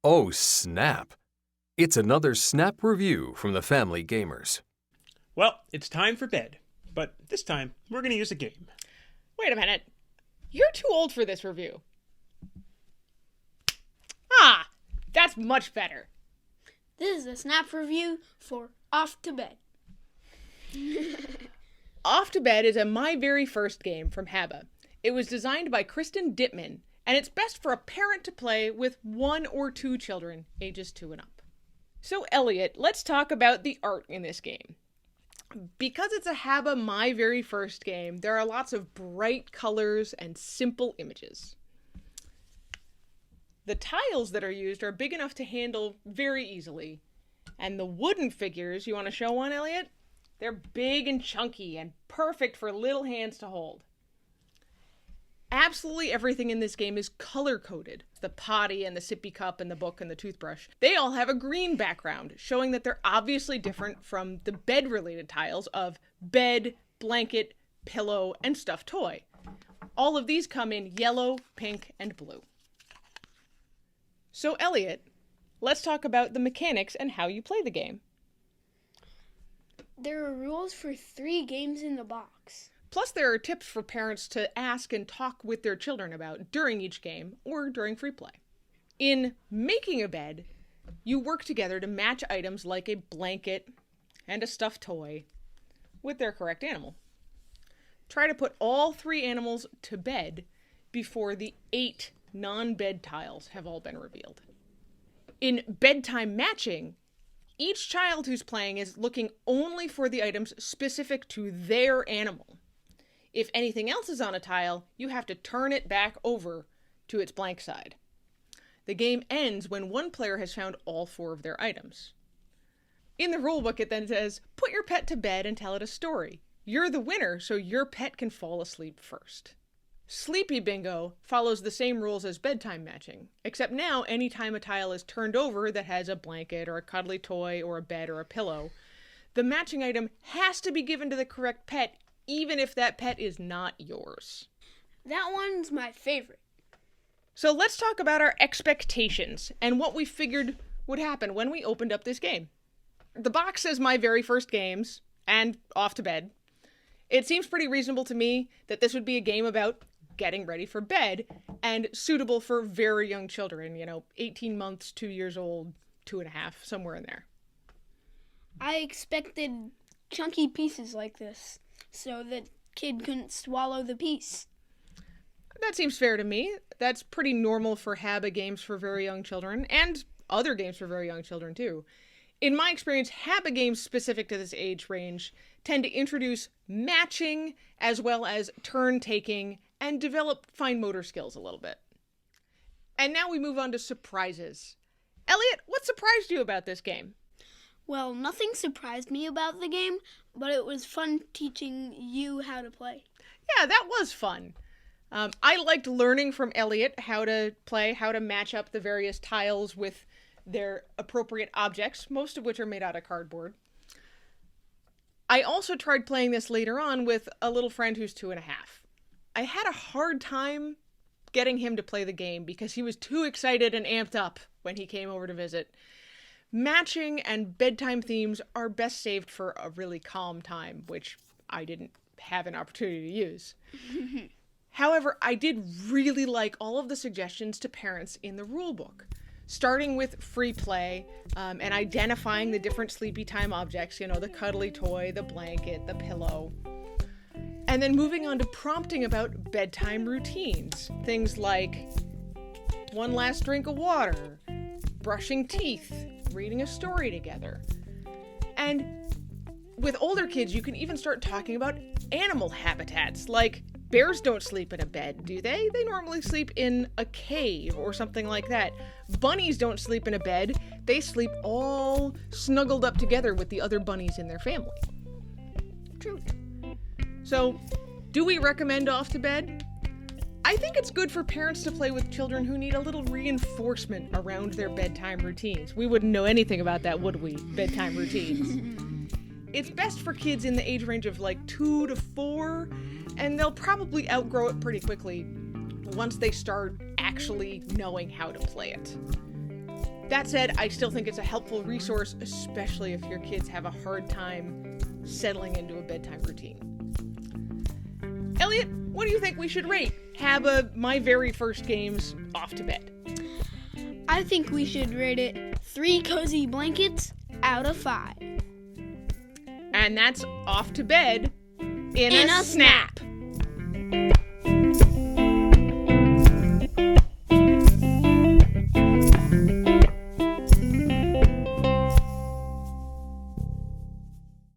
Oh, snap! It's another Snap review from the Family Gamers. Well, it's time for bed, but this time we're going to use a game. Wait a minute. You're too old for this review. Ah, that's much better. This is a Snap review for Off to Bed. Off to Bed is a my very first game from HABA. It was designed by Kristin Dittman, and it's best for a parent to play with 1 or 2 children, ages 2 and up. So Elliot, let's talk about the art in this game. Because it's a HABA my very first game, there are lots of bright colors and simple images. The tiles that are used are big enough to handle very easily. And the wooden figures, you want to show one, Elliot? They're big and chunky and perfect for little hands to hold. Absolutely everything in this game is color-coded. The potty and the sippy cup and the book and the toothbrush. They all have a green background, showing that they're obviously different from the bed-related tiles of bed, blanket, pillow, and stuffed toy. All of these come in yellow, pink, and blue. So Elliot, let's talk about the mechanics and how you play the game. There are rules for 3 games in the box. Plus, there are tips for parents to ask and talk with their children about during each game or during free play. In making a bed, you work together to match items like a blanket and a stuffed toy with their correct animal. Try to put all 3 animals to bed before the 8 non-bed tiles have all been revealed. In bedtime matching, each child who's playing is looking only for the items specific to their animal. If anything else is on a tile, you have to turn it back over to its blank side. The game ends when one player has found all 4 of their items. In the rulebook, it then says, put your pet to bed and tell it a story. You're the winner, so your pet can fall asleep first. Sleepy Bingo follows the same rules as bedtime matching, except now anytime a tile is turned over that has a blanket or a cuddly toy or a bed or a pillow, the matching item has to be given to the correct pet, even if that pet is not yours. That one's my favorite. So let's talk about our expectations and what we figured would happen when we opened up this game. The box says my very first games and Off to Bed. It seems pretty reasonable to me that this would be a game about getting ready for bed and suitable for very young children, 18 months, 2 years old, 2.5, somewhere in there. I expected chunky pieces like this, so that kid couldn't swallow the piece. That seems fair to me. That's pretty normal for HABA games for very young children, and other games for very young children too. In my experience, HABA games specific to this age range tend to introduce matching as well as turn-taking and develop fine motor skills a little bit. And now we move on to surprises. Elliot, what surprised you about this game? Well, nothing surprised me about the game, but it was fun teaching you how to play. Yeah, that was fun. I liked learning from Elliot how to play, how to match up the various tiles with their appropriate objects, most of which are made out of cardboard. I also tried playing this later on with a little friend who's 2.5. I had a hard time getting him to play the game because he was too excited and amped up when he came over to visit. Matching and bedtime themes are best saved for a really calm time, which I didn't have an opportunity to use. However, I did really like all of the suggestions to parents in the rulebook, starting with free play and identifying the different sleepy time objects, the cuddly toy, the blanket, the pillow. And then moving on to prompting about bedtime routines. Things like one last drink of water, brushing teeth, reading a story together. And with older kids, you can even start talking about animal habitats, like bears don't sleep in a bed, do they? They normally sleep in a cave or something like that. Bunnies don't sleep in a bed. They sleep all snuggled up together with the other bunnies in their family. True. So, do we recommend Off to Bed? I think it's good for parents to play with children who need a little reinforcement around their bedtime routines. We wouldn't know anything about that, would we? Bedtime routines. It's best for kids in the age range of 2 to 4, and they'll probably outgrow it pretty quickly once they start actually knowing how to play it. That said, I still think it's a helpful resource, especially if your kids have a hard time settling into a bedtime routine. Elliot, what do you think we should rate HABA My Very First Games Off to Bed? I think we should rate it 3 cozy blankets out of 5. And that's Off to Bed in a snap.